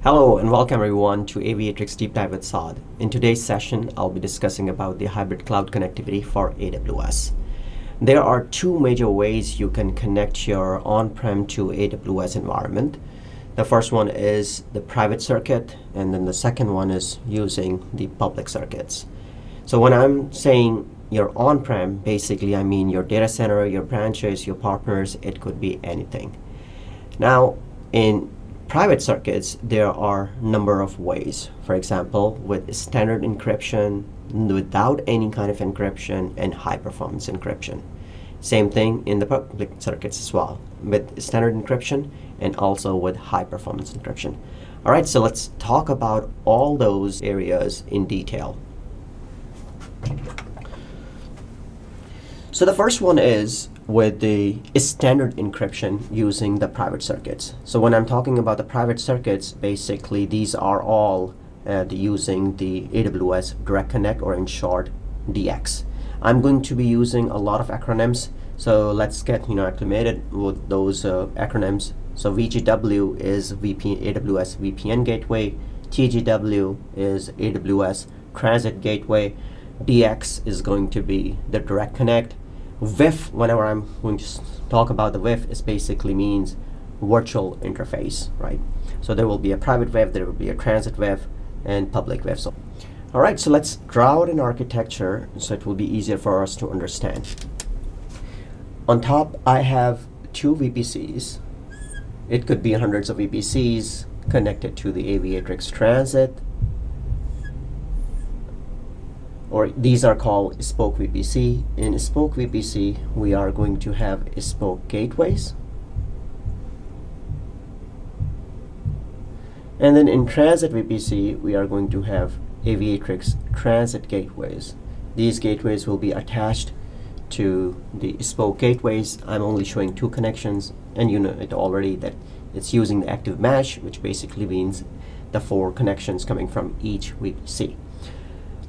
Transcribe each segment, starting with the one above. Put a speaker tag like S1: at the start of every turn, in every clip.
S1: Hello and welcome everyone to Aviatrix Deep Dive with Saad. In today's session, I'll be discussing about the hybrid cloud connectivity for AWS. There are two major ways you can connect your on-prem to AWS environment. The first one is the private circuit, and then the second one is using the public circuits. So when I'm saying your on-prem, basically I mean your data center, your branches, your partners, it could be anything. Now, in private circuits, there are a number of ways. For example, with standard encryption, without any kind of encryption, and high performance encryption. Same thing in the public circuits as well, with standard encryption and also with high performance encryption. All right, so let's talk about all those areas in detail. So the first one is with the standard encryption using the private circuits. So when I'm talking about the private circuits, basically these are all using the AWS Direct Connect, or in short, DX. I'm going to be using a lot of acronyms, so let's get acclimated with those acronyms. So VGW is AWS VPN Gateway, TGW is AWS Transit Gateway, DX is going to be the Direct Connect. VIF, whenever I'm going to talk about the VIF, is basically means virtual interface, right? So there will be a private VIF, there will be a transit VIF, and public VIF. So, all right, so let's draw out an architecture so it will be easier for us to understand. On top, I have two VPCs. It could be hundreds of VPCs connected to the Aviatrix Transit, or these are called spoke VPC. In spoke VPC, we are going to have spoke gateways. And then in transit VPC, we are going to have Aviatrix transit gateways. These gateways will be attached to the spoke gateways. I'm only showing two connections, and you know it already that it's using the active mesh, which basically means the four connections coming from each VPC.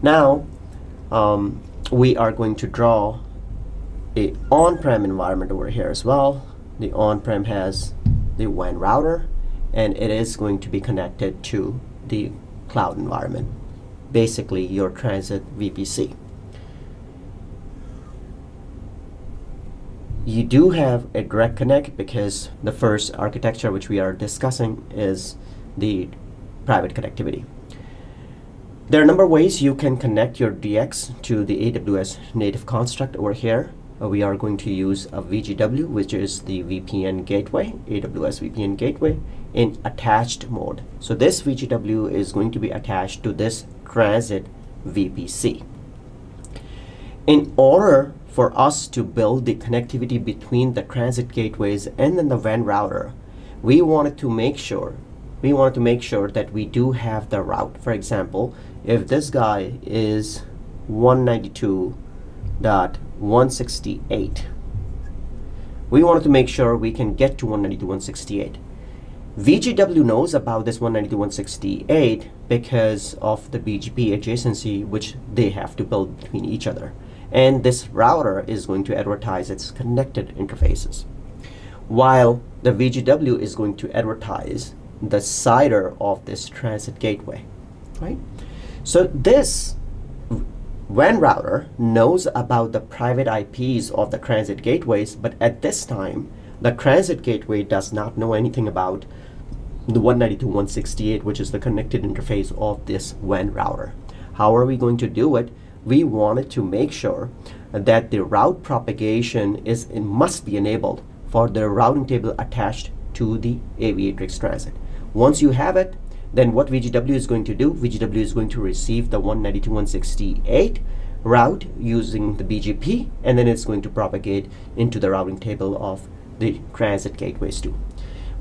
S1: Now, we are going to draw a on-prem environment over here as well. The on-prem has the WAN router, and it is going to be connected to the cloud environment, basically your transit VPC. You do have a direct connect because the first architecture which we are discussing is the private connectivity. There are a number of ways you can connect your DX to the AWS native construct over here. We are going to use a VGW, which is the VPN gateway, AWS VPN gateway, in attached mode. So this VGW is going to be attached to this transit VPC. In order for us to build the connectivity between the transit gateways and then the WAN router, we wanted to make sure that we do have the route. For example, if this guy is 192.168, we wanted to make sure we can get to 192.168. VGW knows about this 192.168 because of the BGP adjacency which they have to build between each other. And this router is going to advertise its connected interfaces, while the VGW is going to advertise the CIDR of this transit gateway, right? So this WAN router knows about the private IPs of the transit gateways, but at this time, the transit gateway does not know anything about the 192.168, which is the connected interface of this WAN router. How are we going to do it? We wanted to make sure that the route propagation must be enabled for the routing table attached to the Aviatrix Transit. Once you have it, then what VGW is going to do, VGW is going to receive the 192.168 route using the BGP, and then it's going to propagate into the routing table of the transit gateways too.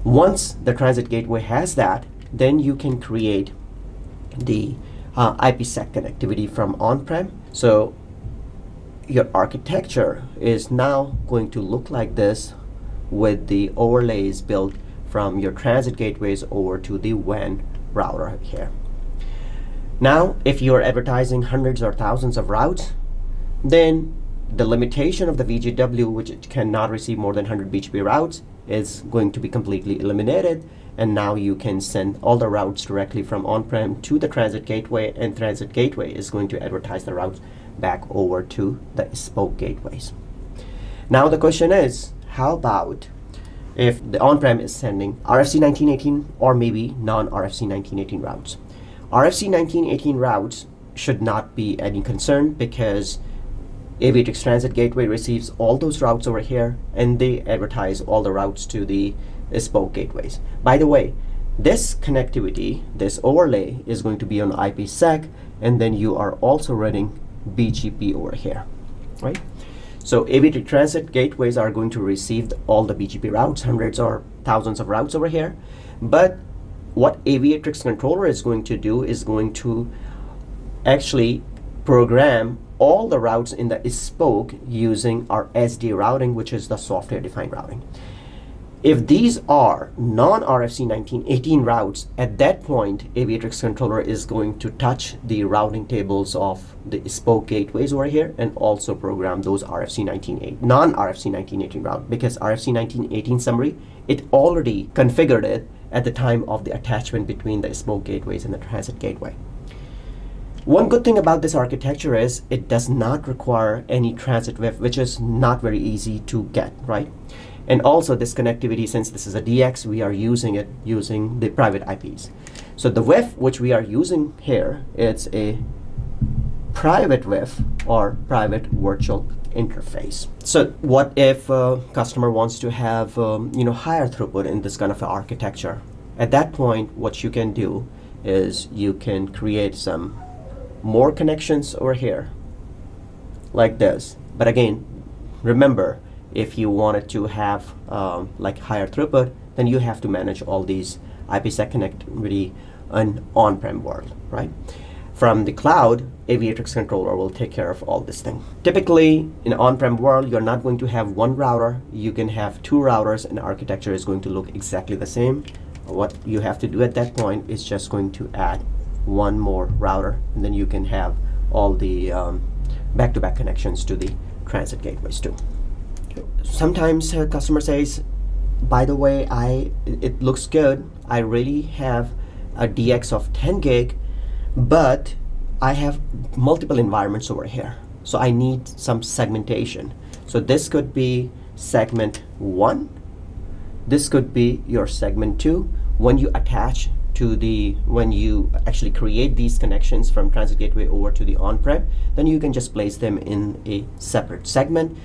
S1: Once the transit gateway has that, then you can create the IPsec connectivity from on-prem. So your architecture is now going to look like this, with the overlays built from your transit gateways over to the WAN router here. Now, if you're advertising hundreds or thousands of routes, then the limitation of the VGW, which it cannot receive more than 100 BGP routes, is going to be completely eliminated, and now you can send all the routes directly from on-prem to the transit gateway, and transit gateway is going to advertise the routes back over to the spoke gateways. Now the question is, how about if the on-prem is sending RFC 1918 or maybe non-RFC 1918 routes? RFC 1918 routes should not be any concern because Aviatrix Transit Gateway receives all those routes over here and they advertise all the routes to the spoke gateways. By the way, this connectivity, this overlay is going to be on IPsec, and then you are also running BGP over here, right? So Aviatrix Transit Gateways are going to receive all the BGP routes, hundreds or thousands of routes over here. But what Aviatrix controller is going to do is going to actually program all the routes in the spoke using our SD routing, which is the software defined routing. If these are non-RFC 1918 routes, at that point, Aviatrix controller is going to touch the routing tables of the spoke gateways over here and also program those non-RFC 1918 route, because RFC 1918 summary, it already configured it at the time of the attachment between the spoke gateways and the transit gateway. One good thing about this architecture is it does not require any transit WIF, which is not very easy to get, right? And also this connectivity, since this is a DX, we are using it using the private IPs. So the WIF which we are using here, it's a private WIF or private virtual interface. So what if a customer wants to have higher throughput in this kind of architecture? At that point, what you can do is you can create some more connections over here like this. But again, remember, if you wanted to have like higher throughput, then you have to manage all these IPsec connectivity in on-prem world, right? From the cloud, Aviatrix controller will take care of all this thing. Typically, in on-prem world, you're not going to have one router. You can have two routers, and the architecture is going to look exactly the same. What you have to do at that point is just going to add one more router, and then you can have all the back-to-back connections to the transit gateways too. Sometimes a customer says, by the way, it looks good. I really have a DX of 10 gig, but I have multiple environments over here. So I need some segmentation. So this could be segment 1. This could be your segment 2. When you actually create these connections from transit gateway over to the on-prem, then you can just place them in a separate segment.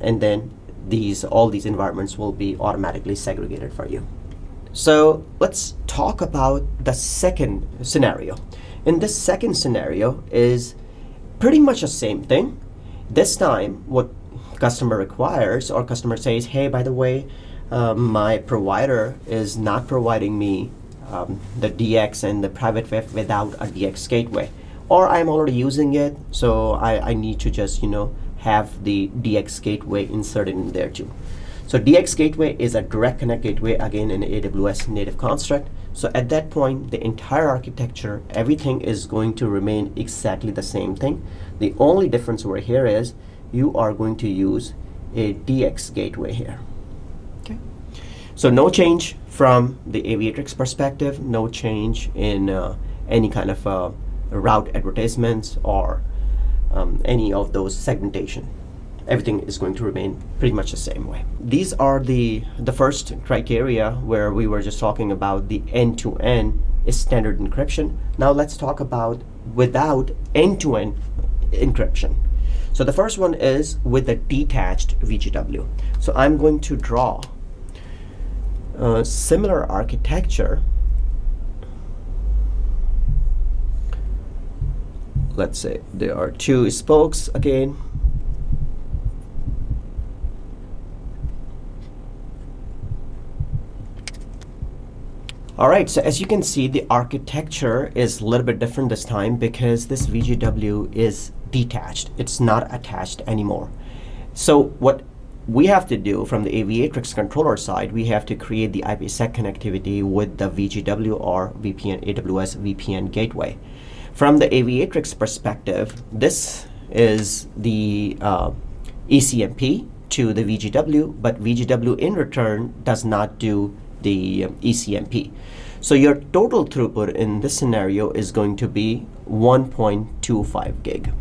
S1: And then all these environments will be automatically segregated for you. So let's talk about the second scenario. In this second scenario is pretty much the same thing. This time, what customer requires, or customer says, hey, by the way, my provider is not providing me the DX and the private WIF without a DX gateway, or I'm already using it, so I need to just have the DX gateway inserted in there too. So DX gateway is a direct connect gateway, again in AWS native construct. So at that point, the entire architecture, everything is going to remain exactly the same thing. The only difference over here is you are going to use a DX gateway here. Okay. So no change from the Aviatrix perspective, no change in any kind of route advertisements or any of those segmentation. Everything is going to remain pretty much the same way. These are the first criteria where we were just talking about the end-to-end standard encryption. Now let's talk about without end-to-end encryption. So the first one is with the detached VGW. So I'm going to draw a similar architecture. Let's say there are two spokes again. All right, so as you can see, the architecture is a little bit different this time because this VGW is detached. It's not attached anymore. So what we have to do from the Aviatrix controller side, we have to create the IPsec connectivity with the VGW or VPN, AWS VPN gateway. From the Aviatrix perspective, this is the ECMP to the VGW, but VGW in return does not do the ECMP. So your total throughput in this scenario is going to be 1.25 gig.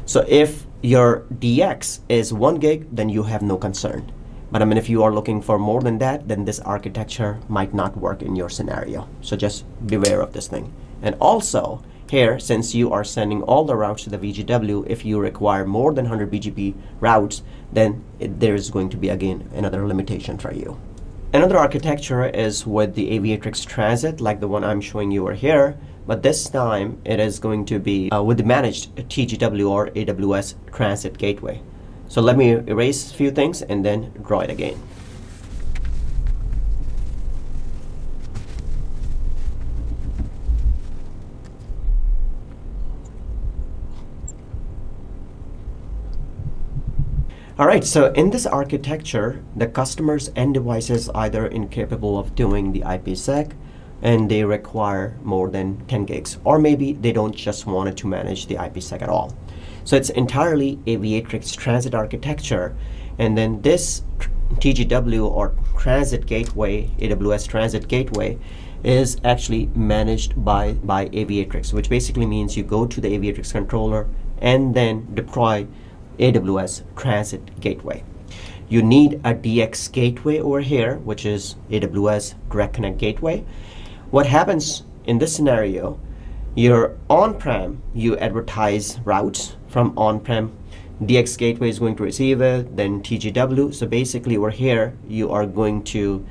S1: So if your DX is 1 gig, then you have no concern. But I mean, if you are looking for more than that, then this architecture might not work in your scenario. So just beware of this thing. And also, here, since you are sending all the routes to the VGW, if you require more than 100 BGP routes, then there is going to be, again, another limitation for you. Another architecture is with the Aviatrix Transit, like the one I'm showing you over here, but this time it is going to be with the managed TGW or AWS Transit Gateway. So let me erase a few things and then draw it again. All right, so in this architecture, the customer's end device is either incapable of doing the IPsec and they require more than 10 gigs, or maybe they don't just want it to manage the IPsec at all. So it's entirely Aviatrix Transit architecture, and then this TGW or Transit Gateway, AWS Transit Gateway, is actually managed by Aviatrix, which basically means you go to the Aviatrix controller and then deploy AWS Transit Gateway. You need a DX gateway over here, which is AWS Direct Connect Gateway. What happens in this scenario, you're on-prem, you advertise routes from on-prem, DX gateway is going to receive it, then TGW. So basically over here, you are going to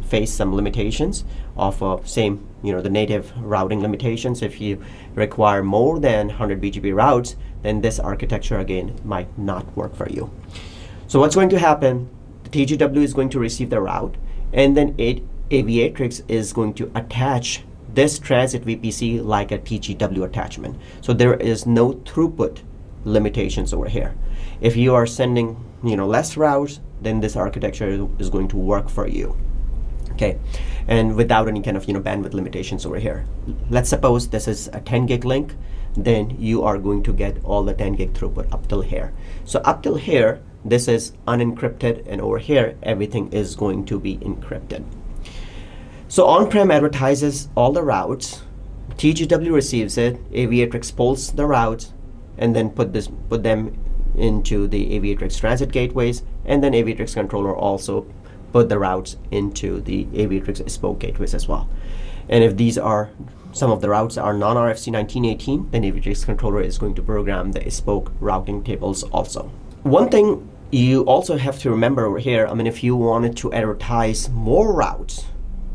S1: face some limitations of same, the native routing limitations. If you require more than 100 BGP routes, then this architecture again might not work for you. So what's going to happen, the TGW is going to receive the route, and then Aviatrix is going to attach this transit VPC like a TGW attachment. So there is no throughput limitations over here. If you are sending less routes, then this architecture is going to work for you. Okay, and without any kind of bandwidth limitations over here. Let's suppose this is a 10 gig link, then you are going to get all the 10 gig throughput up till here. So up till here, this is unencrypted, and over here, everything is going to be encrypted. So on-prem advertises all the routes, TGW receives it, Aviatrix pulls the routes, and then put them into the Aviatrix Transit Gateways, and then Aviatrix controller also put the routes into the Aviatrix Spoke Gateways as well. And if some of the routes are non-RFC 1918, then Aviatrix controller is going to program the Spoke routing tables also. One thing you also have to remember over here, if you wanted to advertise more routes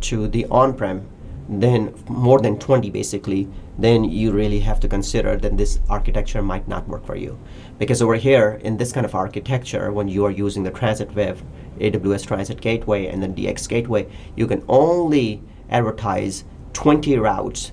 S1: to the on-prem, then more than 20 basically, then you really have to consider that this architecture might not work for you. Because over here, in this kind of architecture, when you are using the Transit Web, AWS Transit Gateway, and then DX Gateway, you can only advertise 20 routes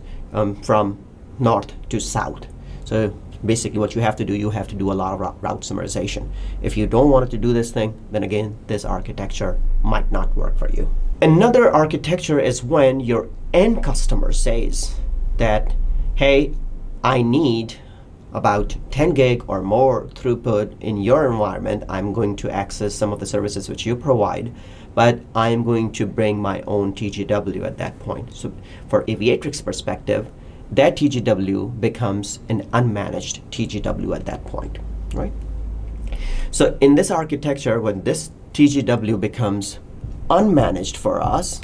S1: from north to south. So basically what you have to do a lot of route summarization. If you don't want to do this thing, then again, this architecture might not work for you. Another architecture is when your end customer says that, hey, I need about 10 gig or more throughput in your environment. I'm going to access some of the services which you provide, but I'm going to bring my own TGW at that point. So for Aviatrix perspective, that TGW becomes an unmanaged TGW at that point, right? So in this architecture, when this TGW becomes unmanaged for us,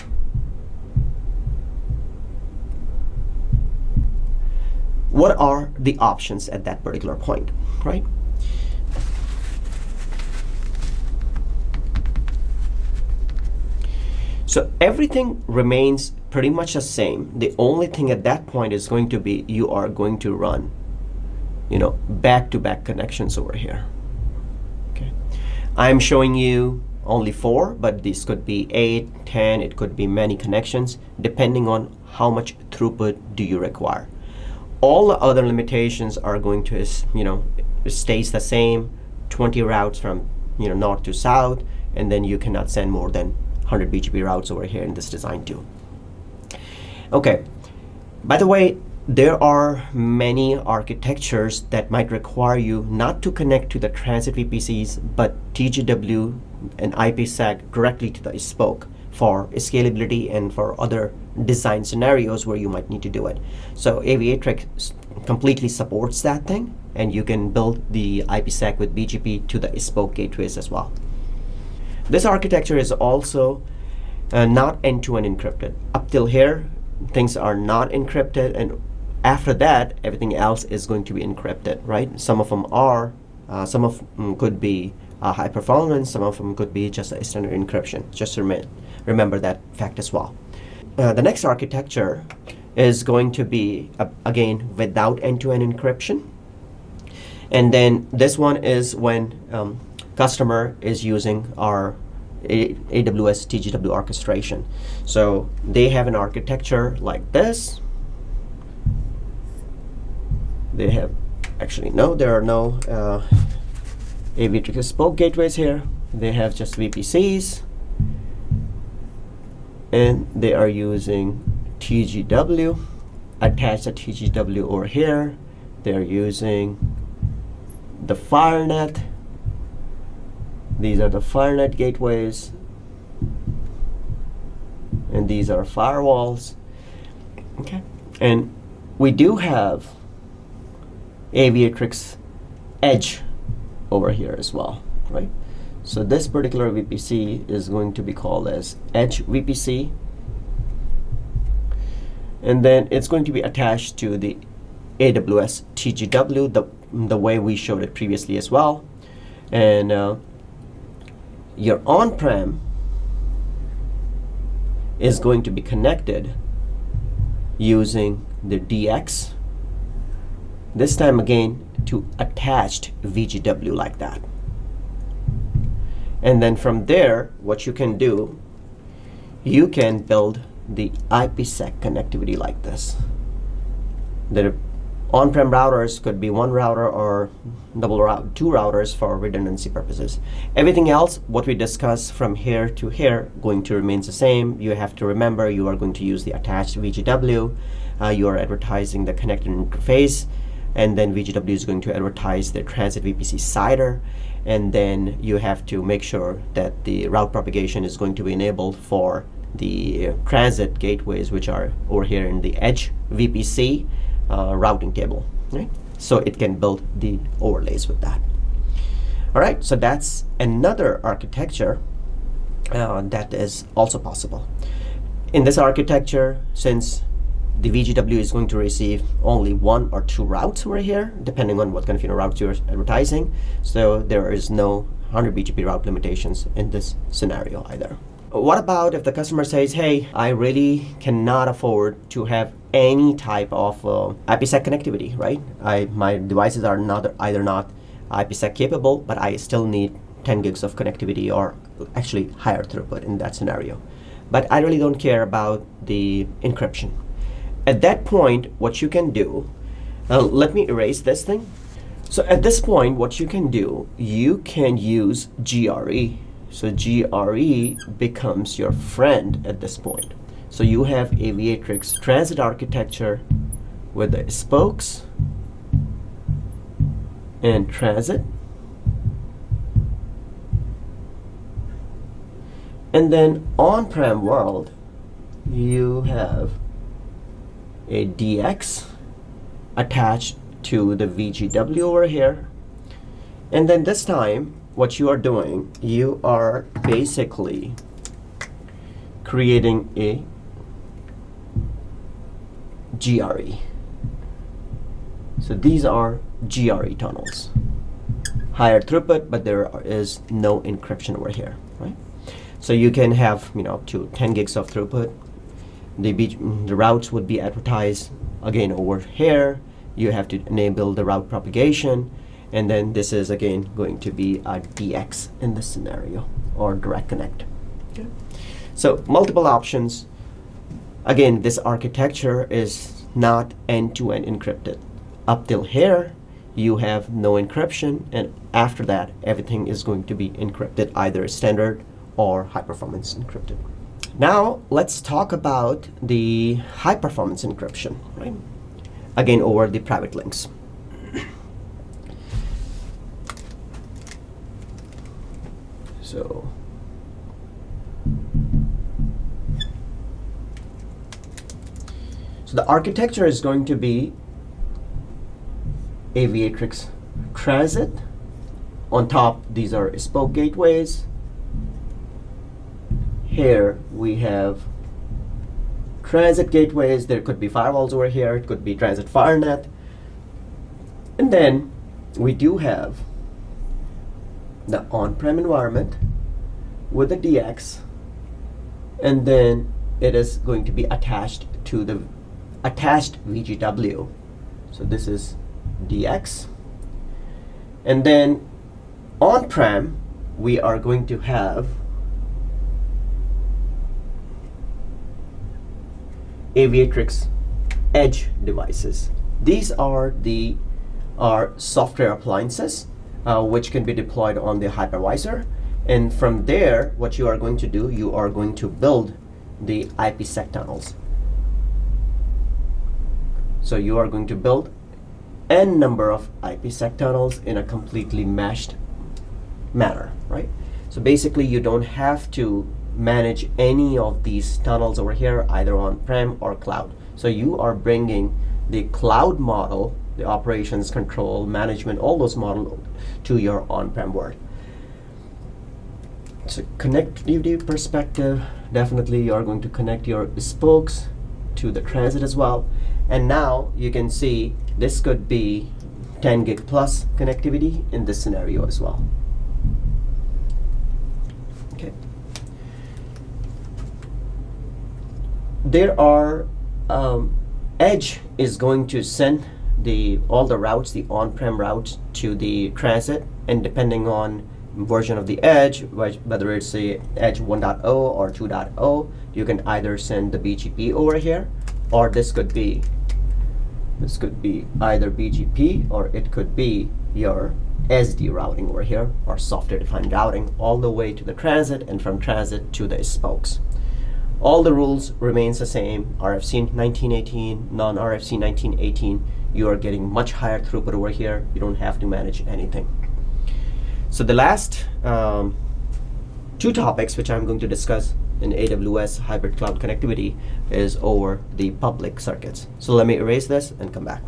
S1: what are the options at that particular point, right? So everything remains pretty much the same. The only thing at that point is going to be you are going to run, back-to-back connections over here. Okay, I'm showing you only 4, but this could be 8, 10, it could be many connections, depending on how much throughput do you require. All the other limitations are going to, stays the same, 20 routes from, north to south, and then you cannot send more than 100 BGP routes over here in this design too. Okay, by the way, there are many architectures that might require you not to connect to the transit VPCs, but TGW and IPsec directly to the spoke. for scalability and for other design scenarios where you might need to do it. So Aviatrix completely supports that thing, and you can build the IPsec with BGP to the spoke gateways as well. This architecture is also not end-to-end encrypted. Up till here, things are not encrypted, and after that, everything else is going to be encrypted, right? Some of them are, some of them could be high performance, some of them could be just a standard encryption. Just remember that fact as well. The next architecture is going to be, again, without end-to-end encryption. And then this one is when customer is using our AWS TGW orchestration. So they have an architecture like this. They have, actually no, there are no Aviatrix spoke gateways here. They have just VPCs, and they are using TGW. Attach the TGW over here. They're using the FireNet. These are the FireNet gateways, and these are firewalls. Okay, and we do have Aviatrix Edge over here as well, right? So this particular VPC is going to be called as Edge VPC, and then it's going to be attached to the AWS TGW the way we showed it previously as well. And your on-prem is going to be connected using the DX, this time again to attached VGW like that. And then from there, what you can do, you can build the IPsec connectivity like this. The on-prem routers could be one router or two routers for redundancy purposes. Everything else, what we discussed from here to here, going to remain the same. You have to remember you are going to use the attached VGW. You are advertising the connected interface, and then VGW is going to advertise the transit VPC CIDR, and then you have to make sure that the route propagation is going to be enabled for the transit gateways, which are over here in the Edge VPC routing table, right? So it can build the overlays with that. All right, so that's another architecture that is also possible. In this architecture, since the VGW is going to receive only one or two routes over here, depending on what kind of routes you're advertising, so there is no 100 BGP route limitations in this scenario either. What about if the customer says, hey, I really cannot afford to have any type of IPsec connectivity, right? My devices are either not IPsec capable, but I still need 10 gigs of connectivity, or actually higher throughput in that scenario. But I really don't care about the encryption. At that point, what you can do, let me erase this thing. So at this point, what you can do, you can use GRE. So GRE becomes your friend at this point. So you have Aviatrix transit architecture with the spokes and transit. And then on-prem world, you have a DX attached to the VGW over here. And then this time, what you are doing, you are basically creating a GRE. So these are GRE tunnels. Higher throughput, but there is no encryption over here, right? So you can have, up to 10 gigs of throughput. The routes would be advertised again over here. You have to enable the route propagation, and then this is again going to be a DX in this scenario, or direct connect. Okay. So multiple options. Again, this architecture is not end-to-end encrypted. Up till here, you have no encryption, and after that, everything is going to be encrypted, either standard or high performance encrypted. Now let's talk about the high performance encryption, right? Again, over the private links. So So the architecture is going to be Aviatrix Transit. On top, these are spoke gateways. Here we have transit gateways. There could be firewalls over here. It could be transit firenet. And then we do have the on-prem environment with the DX, and then it is going to be attached to the attached VGW. So this is DX. And then on-prem, we are going to have Aviatrix edge devices. These are software appliances which can be deployed on the hypervisor. And from there, what you are going to do, you are going to build the IPsec tunnels. So you are going to build n number of IPsec tunnels in a completely meshed manner, right? So basically, you don't have to manage any of these tunnels over here, either on-prem or cloud. So you are bringing the cloud model, the operations control, management, all those models to your on-prem world. So connectivity perspective, definitely you are going to connect your spokes to the transit as well. And now you can see this could be 10 gig plus connectivity in this scenario as well. Okay. There are Edge is going to send all the routes, the on-prem routes, to the transit, and depending on version of the Edge, whether it's the Edge 1.0 or 2.0, you can either send the BGP over here, or this could be either BGP, or it could be your SD routing over here, or software-defined routing, all the way to the transit, and from transit to the spokes. All the rules remains the same. RFC 1918, non-RFC 1918. You are getting much higher throughput over here. You don't have to manage anything. So the last two topics which I'm going to discuss in AWS hybrid cloud connectivity is over the public circuits. So let me erase this and come back.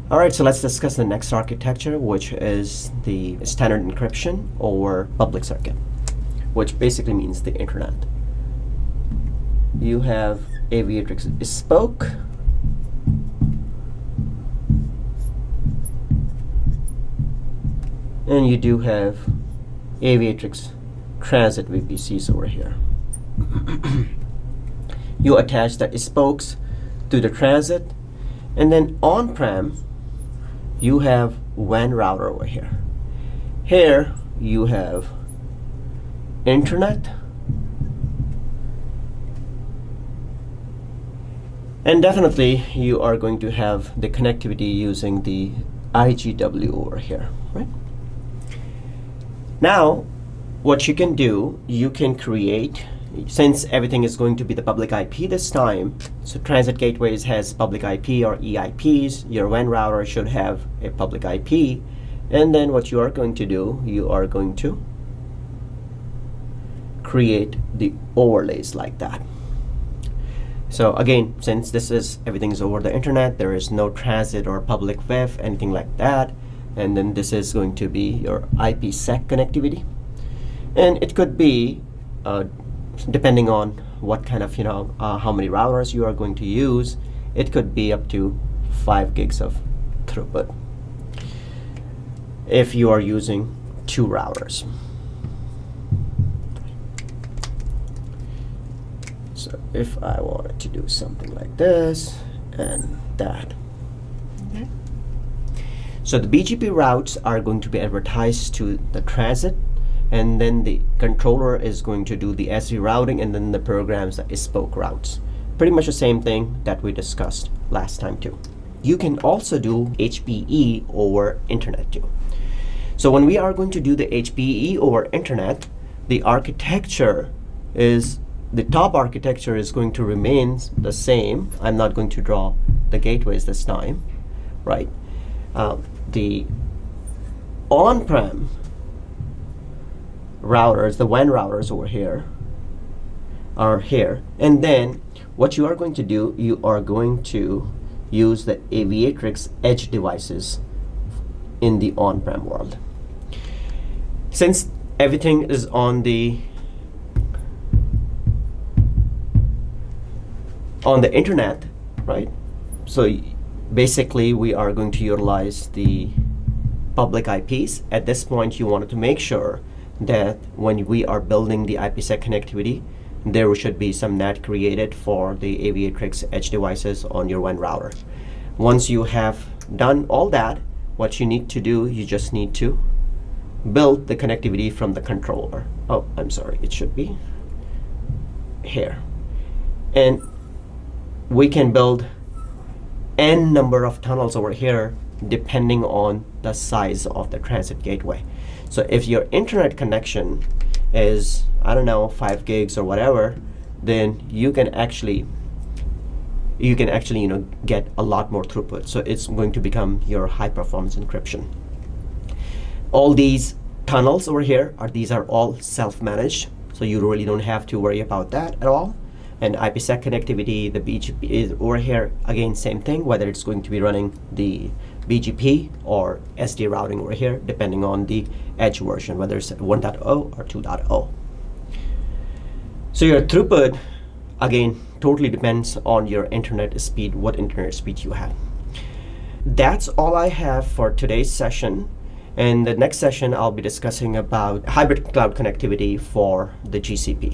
S1: All right, so let's discuss the next architecture, which is the standard encryption over public circuit, which basically means the internet. You have Aviatrix spoke, and you do have Aviatrix transit VPCs over here. You attach the spokes to the transit, and then on-prem you have WAN router over here. Here you have internet, and definitely you are going to have the connectivity using the IGW over here, right? Now, what you can do, you can create, since everything is going to be the public IP this time, so transit gateways has public IP or EIPs, your WAN router should have a public IP, and then what you are going to do, you are going to create the overlays like that. So again, since this is everything is over the internet, there is no transit or public WEF, anything like that, and then this is going to be your IPsec connectivity, and it could be depending on what kind of how many routers you are going to use, it could be up to 5 gigs of throughput if you are using 2 routers. So if I wanted to do something like this and that. Okay. So the BGP routes are going to be advertised to the transit, and then the controller is going to do the SD routing, and then the programs the spoke routes. Pretty much the same thing that we discussed last time too. You can also do HPE over internet too. So when we are going to do the HPE over internet, the architecture is, the top architecture is going to remain the same. I'm not going to draw the gateways this time, right? The on-prem routers, the WAN routers over here, are here. And then what you are going to do, you are going to use the Aviatrix edge devices in the on-prem world. Since everything is on the internet, right? So basically we are going to utilize the public IPs. At this point, you wanted to make sure that when we are building the IPsec connectivity, there should be some NAT created for the Aviatrix edge devices on your WAN router. Once you have done all that, what you need to do, you just need to build the connectivity from the controller. Oh, I'm sorry, it should be here. And we can build n number of tunnels over here depending on the size of the transit gateway. So if your internet connection is, I don't know, 5 gigs or whatever, then you can actually get a lot more throughput. So it's going to become your high performance encryption. All these tunnels over here these are all self-managed, so you really don't have to worry about that at all. And IPsec connectivity, the BGP is over here, again, same thing, whether it's going to be running the BGP or SD routing over here, depending on the edge version, whether it's 1.0 or 2.0. So your throughput, again, totally depends on your internet speed, what internet speed you have. That's all I have for today's session. In the next session, I'll be discussing about hybrid cloud connectivity for the GCP.